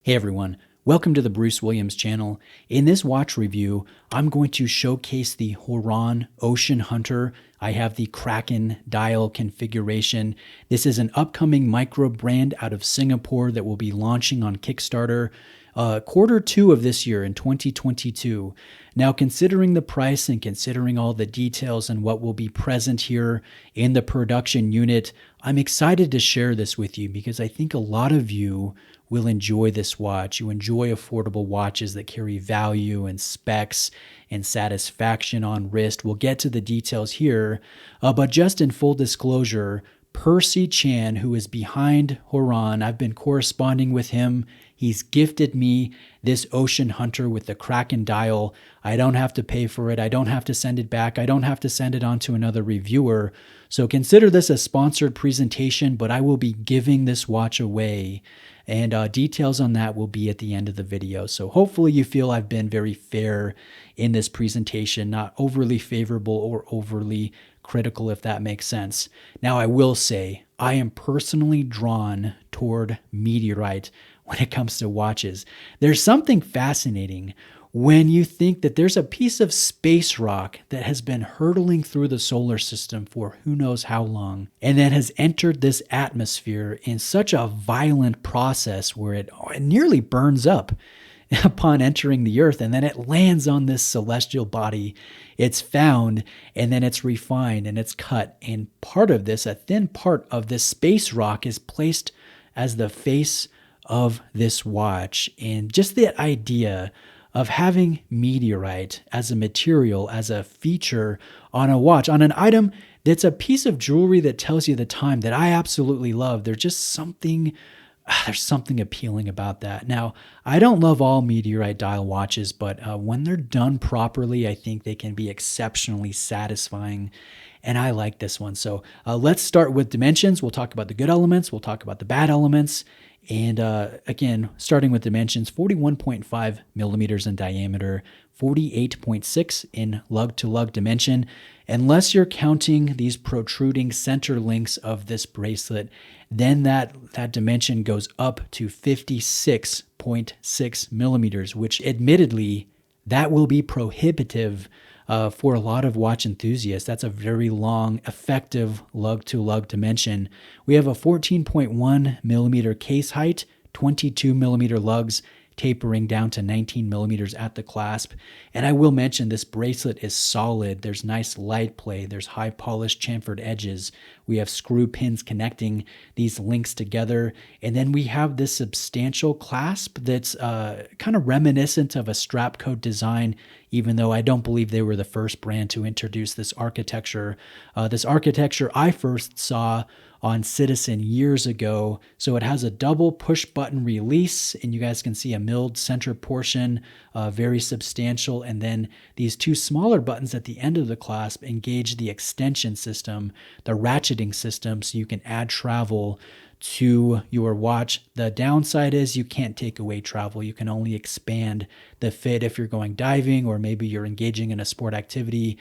Hey everyone, welcome to the Bruce Williams channel. In this watch review, I'm going to showcase the Horon Ocean Hunter. I have the Kraken dial configuration. This is an upcoming micro brand out of Singapore that will be launching on Kickstarter Q2 of this year in 2022. Now, considering the price and considering all the details and what will be present here in the production unit, I'm excited to share this with you because I think a lot of you will enjoy this watch. You enjoy affordable watches that carry value and specs and satisfaction on wrist. We'll get to the details here, but just in full disclosure, Percy Chan, who is behind Horon, I've been corresponding with him. He's gifted me this Ocean Hunter with the Kraken dial. I don't have to pay for it. I don't have to send it back. I don't have to send it on to another reviewer. So consider this a sponsored presentation, but I will be giving this watch away. And details on that will be at the end of the video. So hopefully you feel I've been very fair in this presentation, not overly favorable or overly critical, if that makes sense. Now, I will say I am personally drawn toward Meteorite when it comes to watches. There's something fascinating when you think that there's a piece of space rock that has been hurtling through the solar system for who knows how long, and then has entered this atmosphere in such a violent process where it nearly burns up upon entering the Earth, and then it lands on this celestial body. It's found, and then it's refined, and it's cut. And part of this, a thin part of this space rock, is placed as the face of this watch. And just the idea of having meteorite as a material, as a feature on a watch, on an item that's a piece of jewelry that tells you the time, that I absolutely love. There's something appealing about that. Now, I don't love all meteorite dial watches, but when they're done properly, I think they can be exceptionally satisfying. And I like this one. So let's start with dimensions. We'll talk about the good elements. We'll talk about the bad elements. And again, starting with dimensions, 41.5 millimeters in diameter, 48.6 in lug-to-lug dimension. Unless you're counting these protruding center links of this bracelet, then that dimension goes up to 56.6 millimeters, which admittedly, that will be prohibitive for a lot of watch enthusiasts. That's a very long, effective lug-to-lug dimension. We have a 14.1 millimeter case height, 22 millimeter lugs, tapering down to 19 millimeters at the clasp. And I will mention this bracelet is solid. There's nice light play. There's high polished chamfered edges. We have screw pins connecting these links together. And then we have this substantial clasp that's kind of reminiscent of a strap coat design, even though I don't believe they were the first brand to introduce this architecture. This architecture I first saw on Citizen years ago. So it has a double push button release, and you guys can see a milled center portion, very substantial. And then these two smaller buttons at the end of the clasp engage the extension system, the ratcheting system, so you can add travel to your watch. The downside is you can't take away travel. You can only expand the fit if you're going diving, or maybe you're engaging in a sport activity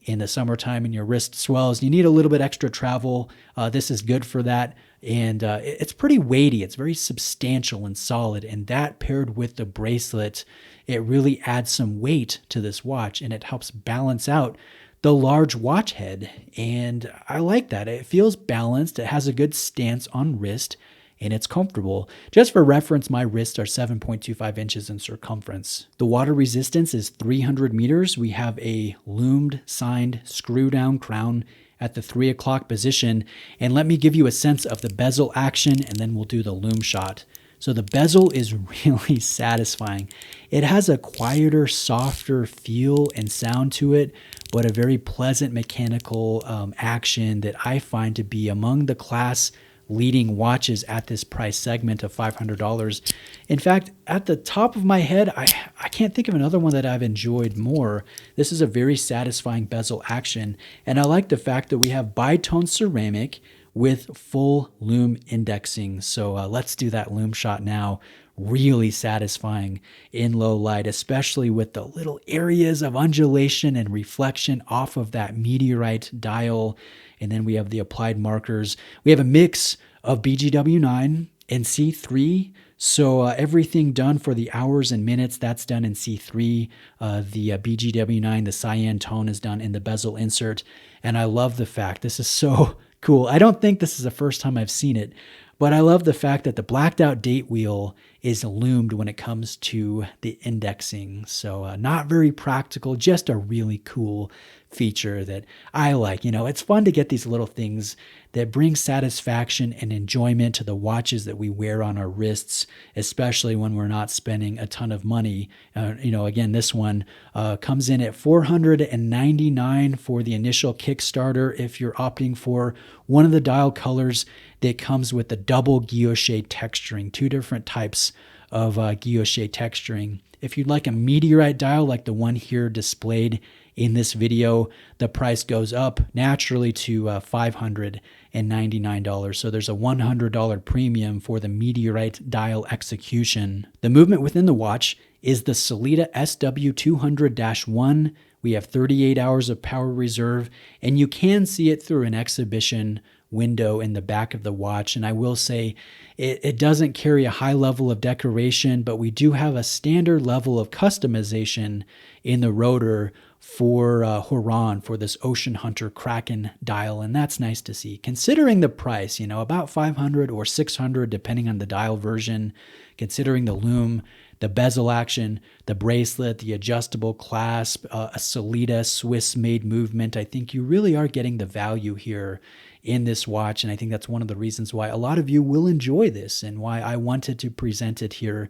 in the summertime and your wrist swells. You need a little bit extra travel. This is good for that. And it's pretty weighty. It's very substantial and solid. And that paired with the bracelet, it really adds some weight to this watch, and it helps balance out the large watch head. And I like that. It feels balanced. It has a good stance on wrist, and it's comfortable. Just for reference, my wrists are 7.25 inches in circumference. The water resistance is 300 meters. We have a loomed signed screw down crown at the 3 o'clock position. And let me give you a sense of the bezel action, and then we'll do the loom shot. So the bezel is really satisfying. It has a quieter, softer feel and sound to it, but a very pleasant mechanical action that I find to be among the class leading watches at this price segment of $500. In fact, at the top of my head, I can't think of another one that I've enjoyed more. This is a very satisfying bezel action, and I like the fact that we have bitone ceramic with full loom indexing. So let's do that loom shot now. Really satisfying in low light, especially with the little areas of undulation and reflection off of that meteorite dial. And then we have the applied markers. We have a mix of BGW9 and C3. So everything done for the hours and minutes, that's done in C3. The BGW9, the cyan tone is done in the bezel insert. And I love the fact, this is so cool. I don't think this is the first time I've seen it, but I love the fact that the blacked out date wheel is loomed when it comes to the indexing. So not very practical, just a really cool feature that I like. It's fun to get these little things that bring satisfaction and enjoyment to the watches that we wear on our wrists, especially when we're not spending a ton of money. Again, this one comes in at $499 for the initial Kickstarter if you're opting for one of the dial colors that comes with the double guilloche texturing, two different types of guilloche texturing. If you'd like a meteorite dial like the one here displayed in this video, the price goes up naturally to $599. So there's a $100 premium for the meteorite dial execution. The movement within the watch is the Sellita SW200-1. We have 38 hours of power reserve, and you can see it through an exhibition window in the back of the watch. And I will say it doesn't carry a high level of decoration, but we do have a standard level of customization in the rotor for Horon, for this Ocean Hunter Kraken dial, and that's nice to see. Considering the price, about $500 or $600 depending on the dial version, considering the loom, the bezel action, the bracelet, the adjustable clasp, a Sellita Swiss-made movement, I think you really are getting the value here in this watch, and I think that's one of the reasons why a lot of you will enjoy this and why I wanted to present it here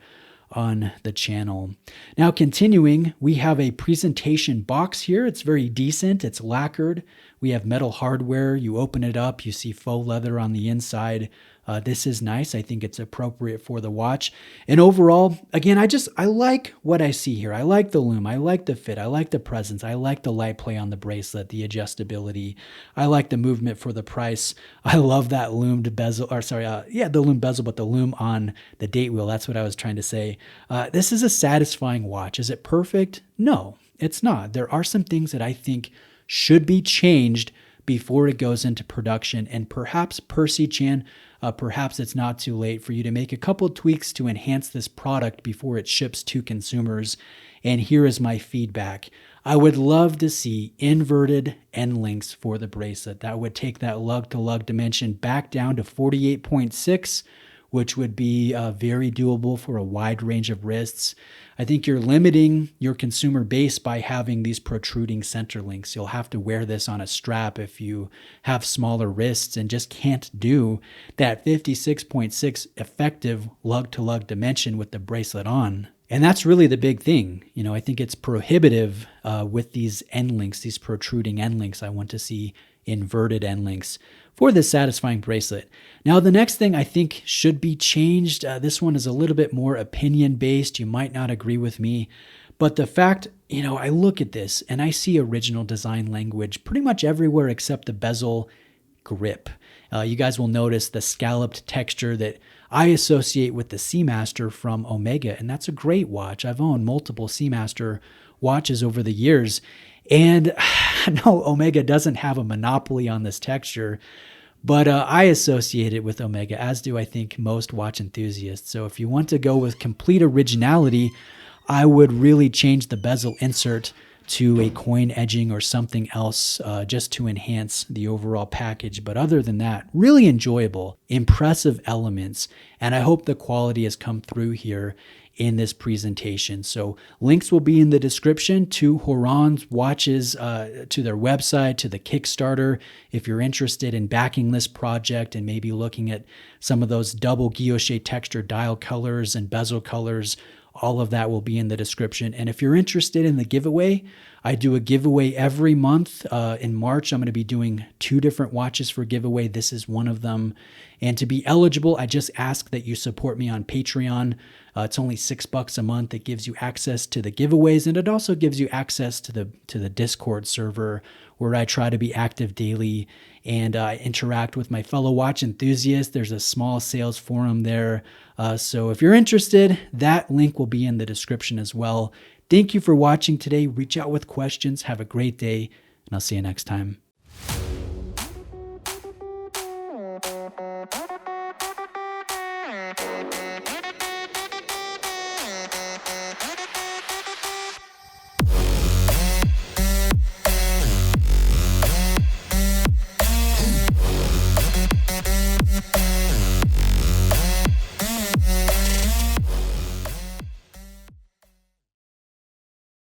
on the channel. Now continuing, we have a presentation box here. It's very decent. It's lacquered. We have metal hardware. You open it up, you see faux leather on the inside. This is nice. I think it's appropriate for the watch. And overall, again, I like what I see here. I like the loom. I like the fit. I like the presence. I like the light play on the bracelet, the adjustability. I like the movement for the price. I love that loomed bezel, the loom bezel, but the loom on the date wheel. That's what I was trying to say. This is a satisfying watch. Is it perfect? No, it's not. There are some things that I think should be changed before it goes into production. And perhaps, Percy Chan, perhaps it's not too late for you to make a couple tweaks to enhance this product before it ships to consumers. And here is my feedback. I would love to see inverted end links for the bracelet. That would take that lug-to-lug dimension back down to 48.6, which would be very doable for a wide range of wrists. I think you're limiting your consumer base by having these protruding center links. You'll have to wear this on a strap if you have smaller wrists and just can't do that 56.6 effective lug-to-lug dimension with the bracelet on. And that's really the big thing. I think it's prohibitive with these end links, these protruding end links. I want to see inverted end links for this satisfying bracelet. Now, the next thing I think should be changed, this one is a little bit more opinion-based. You might not agree with me, but the fact, I look at this and I see original design language pretty much everywhere except the bezel grip. You guys will notice the scalloped texture that I associate with the Seamaster from Omega, and that's a great watch. I've owned multiple Seamaster watches over the years, and no, Omega doesn't have a monopoly on this texture, but I associate it with Omega, as do I think most watch enthusiasts. So if you want to go with complete originality, I would really change the bezel insert to a coin edging or something else just to enhance the overall package. But other than that, really enjoyable, impressive elements, and I hope the quality has come through here in this presentation. So links will be in the description to Horon's watches, to their website, to the Kickstarter. If you're interested in backing this project and maybe looking at some of those double guilloche texture dial colors and bezel colors, all of that will be in the description. And if you're interested in the giveaway, I do a giveaway every month. In March, I'm going to be doing 2 different watches for giveaway. This is one of them. And to be eligible, I just ask that you support me on Patreon. It's only $6 a month. It gives you access to the giveaways, and it also gives you access to the Discord server where I try to be active daily and interact with my fellow watch enthusiasts. There's a small sales forum there. So if you're interested, that link will be in the description as well. Thank you for watching today. Reach out with questions. Have a great day, and I'll see you next time.